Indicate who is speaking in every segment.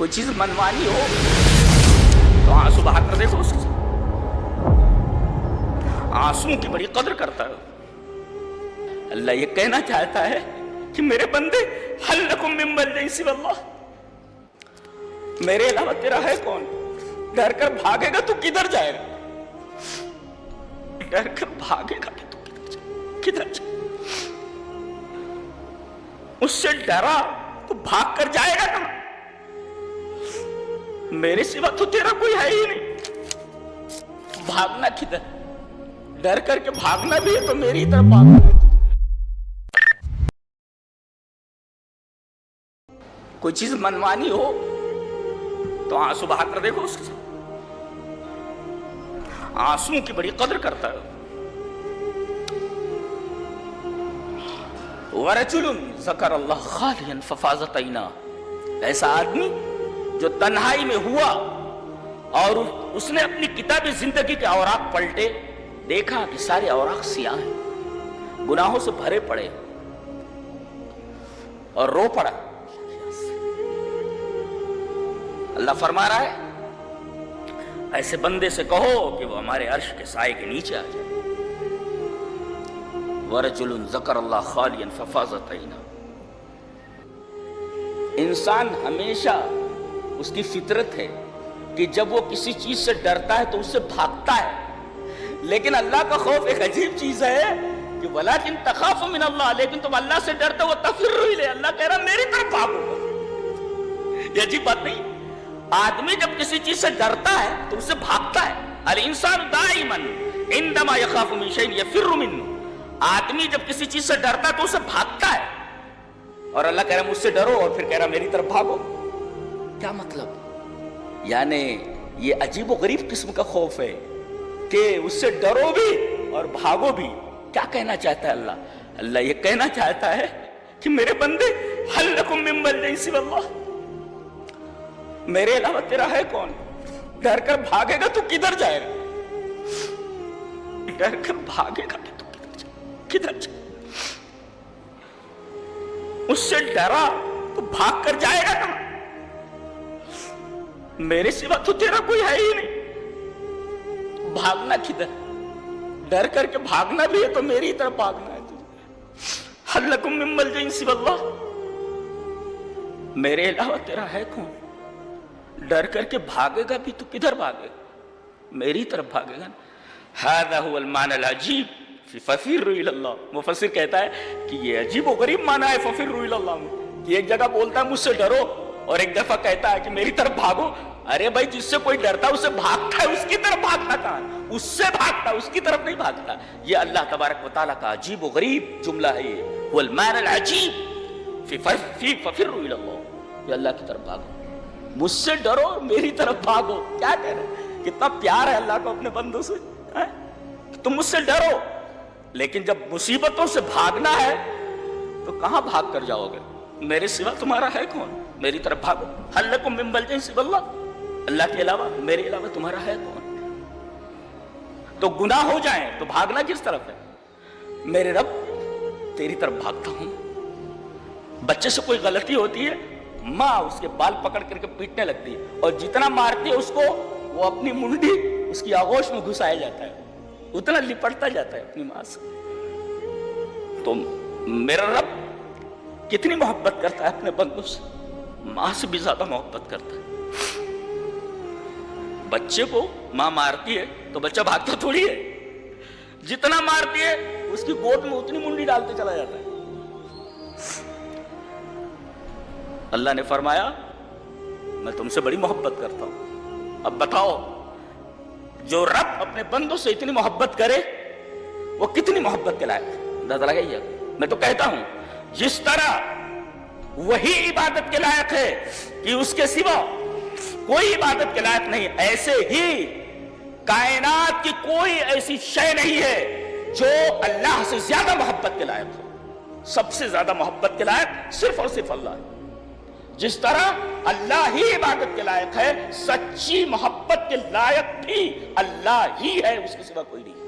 Speaker 1: کوئی چیز منوانی ہو تو آنسو بہا کر دیکھو اس کے ساتھ. آنسو کی بڑی قدر کرتا ہے اللہ. یہ کہنا چاہتا ہے کہ میرے بندے حل لکم من ملجأ سوی اللہ, میرے علاوہ تیرا ہے کون؟ ڈر کر بھاگے گا تو کدھر جائے گا؟ ڈر کر بھاگے گا کہ تو کدھر جائے؟ اس سے ڈرا تو بھاگ کر جائے گا کہاں؟ میرے سوا تو تیرا کوئی ہے ہی نہیں, بھاگنا کدھر؟ ڈر کر کے بھاگنا بھی ہے تو میری طرف بھاگنا ہے. کوئی چیز منوانی ہو تو آنسو بہا کر دیکھو اس کے ساتھ. آنسو کی بڑی قدر کرتا ہے. وَرَجُلٌ ذَكَرَ اللَّهَ خَالِيًا فَفَاضَتْ عَيْنَاهُ, ایسا آدمی جو تنہائی میں ہوا اور اس نے اپنی کتاب زندگی کے اوراق پلٹے, دیکھا کہ سارے اوراق سیاہ ہیں, گناہوں سے بھرے پڑے اور رو پڑا. اللہ فرما رہا ہے ایسے بندے سے کہو کہ وہ ہمارے عرش کے سائے کے نیچے آ جائے. وَرَجُلٌ ذَكَرَ اللَّهَ خَالِيًا فَفَاضَتْ عَيْنَاهُ. انسان ہمیشہ اس کی فطرت ہے کہ جب وہ کسی چیز سے ڈرتا ہے تو اس سے بھاگتا ہے, لیکن اللہ کا خوف ایک عجیب چیز ہے کہ وَلَكِن تَخَافُ مِنَ اللَّهِ, لیکن تم اللہ سے ڈرتے ہو تَفِرُّ إِلَيْهِ, اللہ کہہ رہا میری طرف بھاگو. یہ عجیب بات نہیں؟ آدمی جب کسی چیز سے ڈرتا ہے تو اس سے بھاگتا ہے. الانسان دائما عندما يخاف من شيء يفر منه, آدمی جب کسی چیز سے ڈرتا ہے تو اسے بھاگتا ہے, اور اللہ کہہ رہا مجھ سے ڈرو اور پھر کہہ رہا میری طرف بھاگو. کیا مطلب؟ یعنی یہ عجیب و غریب قسم کا خوف ہے کہ اس سے ڈرو بھی اور بھاگو بھی. کیا کہنا چاہتا ہے اللہ؟ اللہ یہ کہنا چاہتا ہے کہ میرے بندے حل لکم من ملجأ سوی اللہ, میرے علاوہ تیرا ہے کون؟ ڈر کر بھاگے گا تو کدھر جائے گا؟ ڈر کر بھاگے گا کہ تو کدھر جائے؟ اس سے ڈرا تو بھاگ کر جائے گا کہاں؟ میرے سوا تو تیرا کوئی ہے ہی نہیں, بھاگنا کدھر؟ ڈر کر کے بھاگنا بھی ہے تو میری طرف بھاگنا ہے. حل لکم من ملجأ سوی اللہ, میرے علاوہ تیرا ہے کون؟ ڈر کر کے بھاگے گا بھی تو کدھر بھاگے گا؟ میری طرف بھاگے گا. هذا هو المعنى العجيب في ففروا الى الله. مفسر کہتا ہے کہ یہ عجیب و غریب معنی ہے ففروا الى الله میں, کہ ایک جگہ بولتا ہے مجھ سے ڈرو اور ایک دفعہ کہتا ہے کہ میری طرف بھاگو. ارے بھائی جس سے کوئی ڈرتا ہے اسے بھاگتا ہے, اس کی طرف بھاگتا کہاں؟ اس سے بھاگتا, اس کی طرف نہیں بھاگتا. یہ اللہ تبارک و تعالیٰ کا عجیب و غریب جملہ ہے. یہ هو المعنى العجيب في ففروا الى الله, یہ اللہ کی طرف بھاگو, مجھ سے ڈرو میری طرف بھاگو. کیا کہہ رہے ہیں؟ کتنا پیار ہے اللہ کو اپنے بندوں سے. تم مجھ سے ڈرو, لیکن جب مصیبتوں سے بھاگنا ہے تو کہاں بھاگ کر جاؤ گے؟ میرے سوا تمہارا ہے کون؟ میری طرف بھاگو. حل لکم من ملجأ سوی اللہ, اللہ کے علاوہ میرے علاوہ تمہارا ہے کون؟ تو گناہ ہو جائیں تو بھاگنا کس طرف ہے؟ میرے رب تیری طرف بھاگتا ہوں. بچے سے کوئی غلطی ہوتی ہے, ماں اس کے بال پکڑ کر کے پیٹنے لگتی ہے, اور جتنا مارتی ہے اس کو وہ اپنی منڈی اس کی آغوش میں گھسایا جاتا ہے, اتنا لپٹتا جاتا ہے اپنی ماں سے. تو میرا رب کتنی محبت کرتا ہے اپنے بندوں سے, ماں سے بھی زیادہ محبت کرتا ہے. بچے کو ماں مارتی ہے تو بچہ بھاگتا تھوڑی ہے, جتنا مارتی ہے اس کی گود میں اتنی منڈی ڈالتے چلا جاتا ہے. اللہ نے فرمایا میں تم سے بڑی محبت کرتا ہوں. اب بتاؤ جو رب اپنے بندوں سے اتنی محبت کرے وہ کتنی محبت کے لائق ہے؟ اندازہ لگائیے. میں تو کہتا ہوں جس طرح وہی عبادت کے لائق ہے کہ اس کے سوا کوئی عبادت کے لائق نہیں, ایسے ہی کائنات کی کوئی ایسی شے نہیں ہے جو اللہ سے زیادہ محبت کے لائق ہو. سب سے زیادہ محبت کے لائق صرف اور صرف اللہ ہے. جس طرح اللہ ہی عبادت کے لائق ہے, سچی محبت کے لائق بھی اللہ ہی ہے, اس کے سوا کوئی نہیں.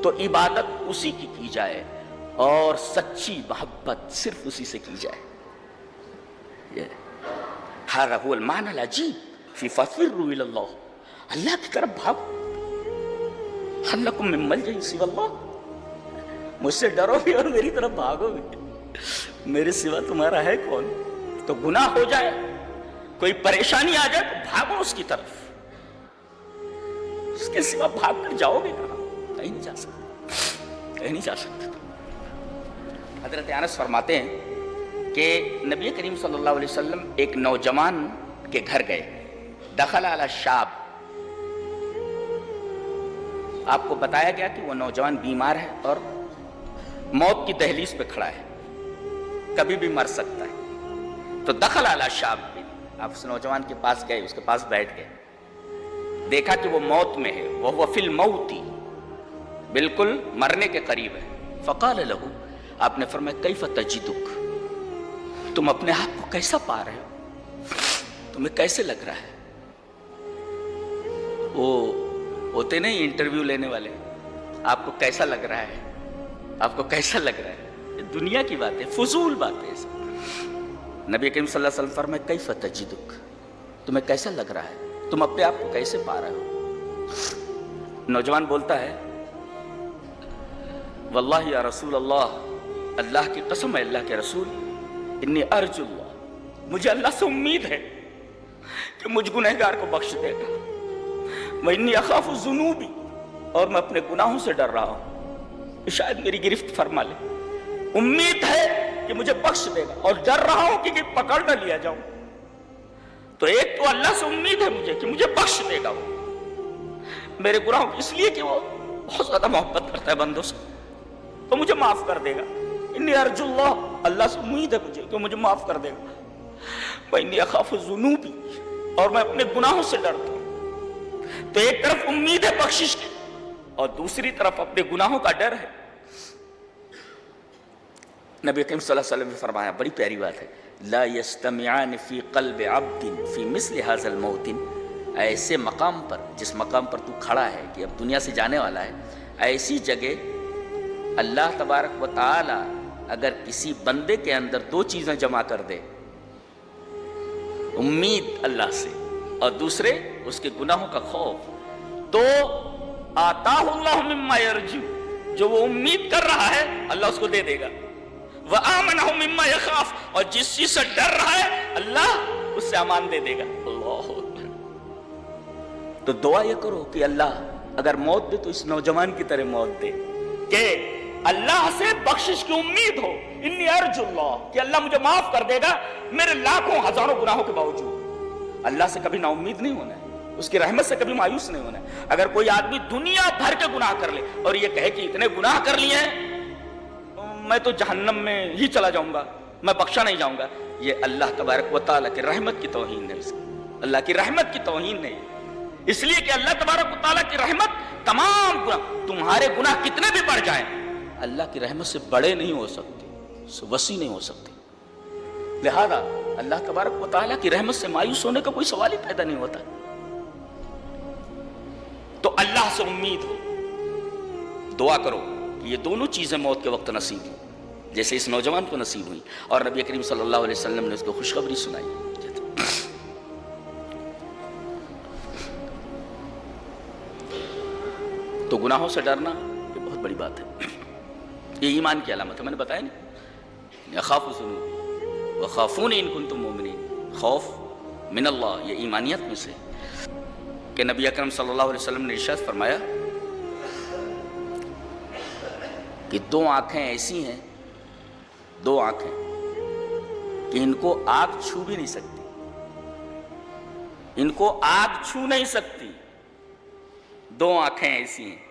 Speaker 1: تو عبادت اسی کی جائے اور سچی محبت صرف اسی سے کی جائے. ھذا ھو المعنى العجیب فی ففروا الی اللہ، اللہ کی طرف بھاگو. ھل لکم من ملجأ سوی اللہ، مجھ سے ڈرو بھی اور میری طرف بھاگو بھی. میرے سوا تمہارا ہے کون؟ تو گناہ ہو جائے، کوئی پریشانی آ جائے تو بھاگو اس کی طرف. اس کے سوا بھاگ کر جاؤ گے کہاں؟ کہیں نہیں جا سکتے، کہیں نہیں جا سکتے. حضرت انس فرماتے ہیں کہ نبی کریم صلی اللہ علیہ وسلم ایک نوجوان کے گھر گئے. دخل علی شاب، آپ کو بتایا گیا کہ وہ نوجوان بیمار ہے اور موت کی دہلیز پہ کھڑا ہے، کبھی بھی مر سکتا ہے. تو دخل علی شاب، آپ اس نوجوان کے پاس گئے، اس کے پاس بیٹھ گئے، دیکھا کہ وہ موت میں ہے، وہ فی الموت، بالکل مرنے کے قریب ہے. فقال لہ، آپ نے فرمایا کیف تجدک، تم اپنے آپ کو کیسا پا رہے ہو، تمہیں کیسے لگ رہا ہے؟ وہ ہوتے نہیں انٹرویو لینے والے، آپ کو کیسا لگ رہا ہے، آپ کو کیسا لگ رہا ہے؟ یہ دنیا کی بات ہے، فضول بات ہے. نبی کریم صلی اللہ علیہ وسلم فرمائے کیف تجدک، تمہیں کیسا لگ رہا ہے، تم اپنے آپ کو کیسے پا رہے ہو؟ نوجوان بولتا ہے واللہ یا رسول اللہ، اللہ کی قسم ہے اللہ کے رسول، انی ارجو اللہ، مجھے اللہ سے امید ہے کہ مجھ گنہگار کو بخش دے گا. وانی اخاف ذنوبی، اور میں اپنے گناہوں سے ڈر رہا ہوں شاید میری گرفت فرما لے. امید ہے کہ مجھے بخش دے گا اور ڈر رہا ہوں کہ پکڑ نہ لیا جاؤں. تو ایک تو اللہ سے امید ہے مجھے کہ مجھے بخش دے گا وہ میرے گناہوں کی، اس لیے کہ وہ بہت زیادہ محبت کرتا ہے بندوں سے، تو مجھے معاف کر دے گا. انی ارجو اللہ، اللہ سے امید ہے مجھے کہ مجھے معاف کر دے گا. وانی اخاف ذنوبی، اور میں اپنے گناہوں سے ڈرتا ہوں. تو ایک طرف امید ہے بخشش کی اور دوسری طرف اپنے گناہوں کا ڈر ہے. نبی کریم صلی اللہ علیہ وسلم نے فرمایا، بڑی پیاری بات ہے، لا یجتمعان فی قلب عبد فی مثل ھذا الموت، ایسے مقام پر، جس مقام پر تو کھڑا ہے کہ اب دنیا سے جانے والا ہے، ایسی جگہ اللہ تبارک و تعالی اگر کسی بندے کے اندر دو چیزیں جمع کر دے، امید اللہ سے اور دوسرے اس کے گناہوں کا خوف، تو آتاہ اللہ مما یرجو، جو وہ امید کر رہا ہے اللہ اس کو دے دے گا. وآمنہ مما یخاف، اور جس چیز سے ڈر رہا ہے اللہ اس سے امان دے دے گا. اللہ اکبر. تو دعا یہ کرو کہ اللہ اگر موت دے تو اس نوجوان کی طرح موت دے، کہ اللہ سے بخشش کی امید ہو. انی ارجو اللہ، کہ اللہ مجھے معاف کر دے گا میرے لاکھوں ہزاروں گناہوں کے باوجود. اللہ سے کبھی نا امید نہیں ہونا ہے، اس کی رحمت سے کبھی مایوس نہیں ہونا ہے. اگر کوئی آدمی دنیا بھر کے گناہ کر لے اور یہ کہے کہ اتنے گناہ کر لیے ہیں میں تو جہنم میں ہی چلا جاؤں گا، میں بخشا نہیں جاؤں گا، یہ اللہ تبارک و تعالیٰ کی رحمت کی توہین ہے. اللہ کی رحمت کی توہین نہیں، اس لیے کہ اللہ تبارک و تعالیٰ کی رحمت تمام گناہ، تمہارے گناہ کتنے بھی بڑھ جائیں اللہ کی رحمت سے بڑے نہیں ہو سکتے، وسیع نہیں ہو سکتے. لہذا اللہ تبارک و تعالیٰ کی رحمت سے مایوس ہونے کا کوئی سوال ہی پیدا نہیں ہوتا. تو اللہ سے امید ہو، دعا کرو کہ یہ دونوں چیزیں موت کے وقت نصیب ہوں، جیسے اس نوجوان کو نصیب ہوئی اور نبی کریم صلی اللہ علیہ وسلم نے اس کو خوشخبری سنائی. تو گناہوں سے ڈرنا یہ بہت بڑی بات ہے، یہ ایمان کی علامت ہے. میں نے بتایا نہیں، اخاف ذنوب وخافون ان کنتم مؤمنین، خوف من اللہ یہ ایمانیت میں سے. کہ نبی اکرم صلی اللہ علیہ وسلم نے ارشاد فرمایا کہ دو آنکھیں ایسی ہیں، دو آنکھیں کہ ان کو آگ چھو بھی نہیں سکتی، ان کو آگ چھو نہیں سکتی. دو آنکھیں ایسی ہیں،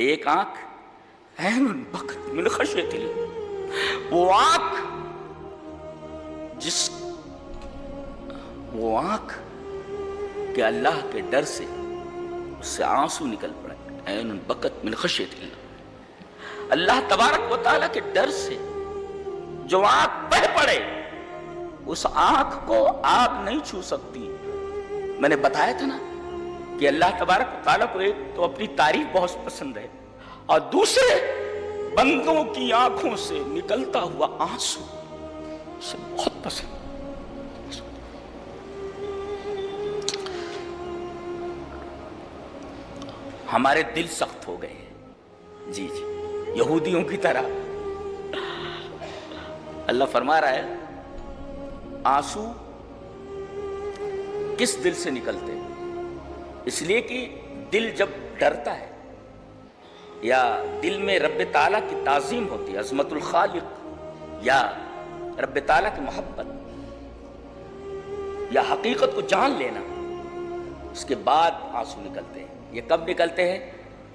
Speaker 1: ایک آنکھ عین بکت من خشیت اللہ، وہ آنکھ کہ اللہ کے ڈر سے اس سے آنسو نکل پڑے، عین بکت من خشیت اللہ. اللہ تبارک و تعالیٰ کے ڈر سے جو آنکھ بہہ پڑے اس آنکھ کو آگ نہیں چھو سکتی. میں نے بتایا تھا نا کہ اللہ تبارک و تعالیٰ کو ایک تو اپنی تعریف بہت پسند ہے اور دوسرے بندوں کی آنکھوں سے نکلتا ہوا آنسو اسے بہت پسند. ہمارے دل سخت ہو گئے ہیں. جی جی یہودیوں کی طرح. اللہ فرما رہا ہے آنسو کس دل سے نکلتے ہیں؟ اس لیے کہ دل جب ڈرتا ہے یا دل میں رب تعالیٰ کی تعظیم ہوتی ہے، عظمت الخالق یا رب تعالیٰ کی محبت یا حقیقت کو جان لینا، اس کے بعد آنسو نکلتے ہیں. یہ کب نکلتے ہیں؟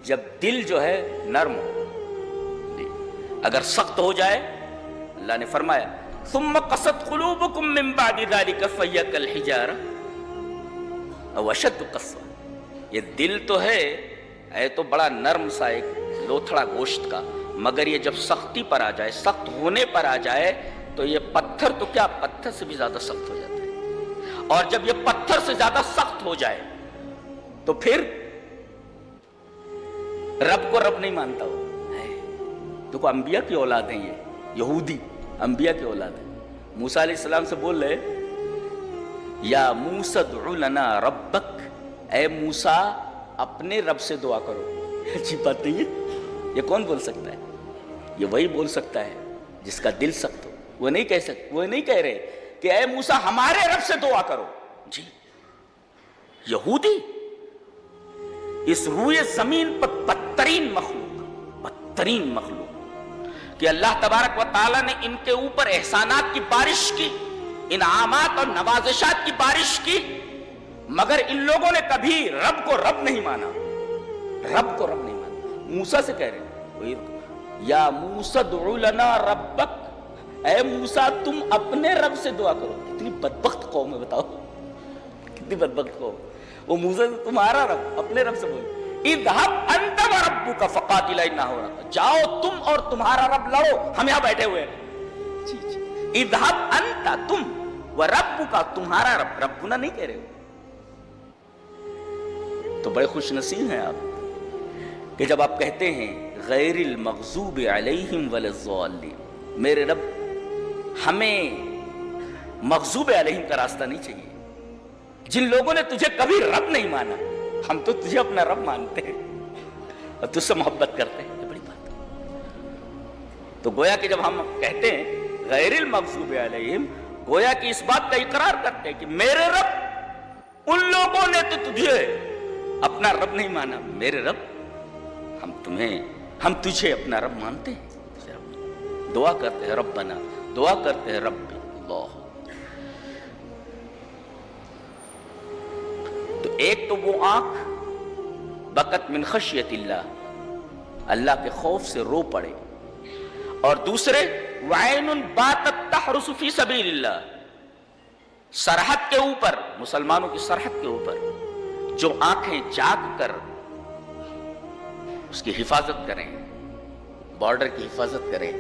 Speaker 1: جب دل جو ہے نرم ہو. اگر سخت ہو جائے، اللہ نے فرمایا ثم قست قلوبکم من بعد ذلک فہی کالحجارہ او اشد قسوہ. یہ دل تو ہے تو بڑا نرم سا ایک لوتھڑا گوشت کا، مگر یہ جب سختی پر آ جائے، سخت ہونے پر آ جائے تو یہ پتھر تو کیا، پتھر سے بھی زیادہ سخت ہو جاتا ہے. اور جب یہ پتھر سے زیادہ سخت ہو جائے تو پھر رب کو رب نہیں مانتا ہو. دیکھو انبیاء کی اولاد ہیں، یہ یہودی انبیاء کی اولاد ہیں. موسیٰ علیہ السلام سے بول رہے یا موسیٰ ادع لنا ربک، اے موسیٰ اپنے رب سے دعا کرو. اچھی بات نہیں ہے؟ یہ کون بول سکتا ہے؟ یہ وہی بول سکتا ہے جس کا دل سخت ہو. وہ نہیں کہہ سکتے، وہ نہیں کہہ رہے کہ اے موسیٰ ہمارے رب سے دعا کرو. جی یہودی اس روئے زمین پر بدترین مخلوق کہ اللہ تبارک و تعالیٰ نے ان کے اوپر احسانات کی بارش کی، انعامات اور نوازشات کی بارش کی، مگر ان لوگوں نے کبھی رب کو رب نہیں مانا. رب کو رب نہیں مانا. موسیٰ سے کہہ رہے یا موسیٰ ادع لنا ربک، اے موسیٰ تم اپنے رب سے دعا کرو. کتنی بدبخت قوم ہے، بتاؤ کتنی بدبخت قوم. وہ موسیٰ تمہارا رب اپنے رب سے بولے اذهب انت وربک فقاتلا انہا ہو رہا، جاؤ تم اور تمہارا رب لڑو، ہم یہاں بیٹھے ہوئے ہیں. اذهب انت تم وربک تمہارا رب، ربنا نہیں کہہ رہے ہو. تو بڑے خوش نصیب ہیں آپ کہ جب آپ کہتے ہیں غیر المغضوب علیہم ولا الضالین، میرے رب ہمیں مغضوب علیہم کا راستہ نہیں چاہیے. جن لوگوں نے تجھے کبھی رب نہیں مانا، ہم تو تجھے اپنا رب مانتے ہیں اور تجھ سے محبت کرتے ہیں. یہ بڑی بات ہے. تو گویا کہ جب ہم کہتے ہیں غیر المغضوب علیہم، گویا کہ اس بات کا اقرار کرتے ہیں کہ میرے رب ان لوگوں نے تو تجھے اپنا رب نہیں مانا، میرے رب ہم تجھے اپنا رب مانتے ہیں. دعا کرتے ہیں ربنا، دعا کرتے ہیں رب اللہ. تو ایک تو وہ آنکھ بکت من خشیت اللہ، اللہ کے خوف سے رو پڑے، اور دوسرے وعین باتت تحرس فی سبیل اللہ، سرحد کے اوپر، مسلمانوں کی سرحد کے اوپر جو آنکھیں جاگ کر اس کی حفاظت کریں، بارڈر کی حفاظت کریں،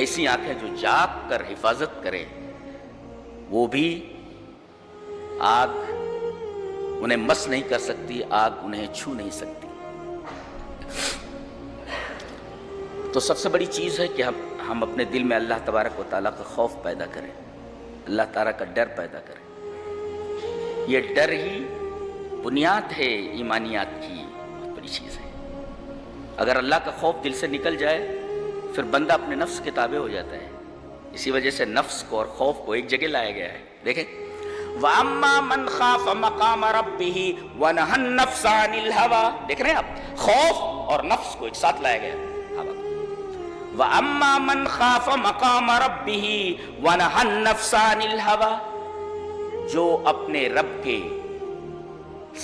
Speaker 1: ایسی آنکھیں جو جاگ کر حفاظت کریں، وہ بھی آگ انہیں مس نہیں کر سکتی، آگ انہیں چھو نہیں سکتی. تو سب سے بڑی چیز ہے کہ ہم اپنے دل میں اللہ تبارک و تعالیٰ کا خوف پیدا کریں، اللہ تعالیٰ کا ڈر پیدا کریں. یہ ڈر ہی بنیاد ہے ایمانیات کی، بہت بڑی چیز ہے. اگر اللہ کا خوف دل سے نکل جائے پھر بندہ اپنے نفس کے تابع ہو جاتا ہے. اسی وجہ سے نفس کو اور خوف کو ایک جگہ لایا گیا ہے. دیکھیں وَأَمَّا مَنْ خَافَ مَقَامَ رَبِّهِ وَنَهَى النَّفْسَ عَنِ الْهَوَىٰ. دیکھ رہے ہیں آپ، خوف اور نفس کو ایک ساتھ لایا گیا ہے. وَأَمَّا مَنْ خَافَ مَقَامَ رَبِّهِ وَنَهَى النَّفْسَ عَنِ الْهَوَىٰ، جو اپنے رب کے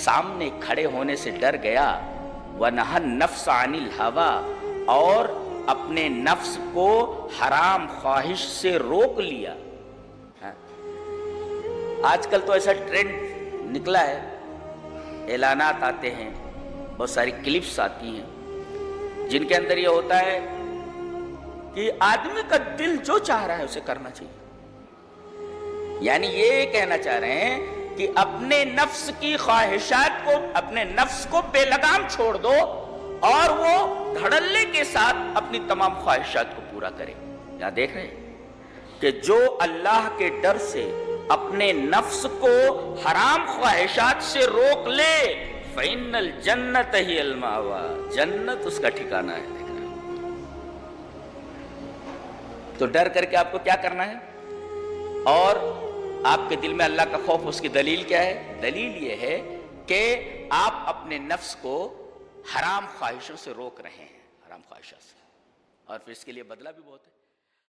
Speaker 1: سامنے کھڑے ہونے سے ڈر گیا، وَنَهَى النَّفْسَ عَنِ الْهَوَىٰ، اور اپنے نفس کو حرام خواہش سے روک لیا. آج کل تو ایسا ٹرینڈ نکلا ہے، اعلانات آتے ہیں، بہت ساری کلپس آتی ہیں جن کے اندر یہ ہوتا ہے کہ آدمی کا دل جو چاہ رہا ہے اسے کرنا چاہیے. یعنی یہ کہنا چاہ رہے ہیں کہ اپنے نفس کی خواہشات کو، اپنے نفس کو بے لگام چھوڑ دو اور وہ دھڑلے کے ساتھ اپنی تمام خواہشات کو پورا کرے. یہاں دیکھ رہے ہیں کہ جو اللہ کے ڈر سے اپنے نفس کو حرام خواہشات سے روک لے، فَإِنَّ الْجَنَّةَ هِيَ الْمَأْوَىٰ، جنت اس کا ٹھکانہ ہے. دیکھ رہے ہو؟ تو ڈر کر کے آپ کو کیا کرنا ہے؟ اور آپ کے دل میں اللہ کا خوف، اس کی دلیل کیا ہے؟ دلیل یہ ہے کہ آپ اپنے نفس کو حرام خواہشوں سے روک رہے ہیں، حرام خواہشوں سے، اور پھر اس کے لیے بدلہ بھی بہت ہے.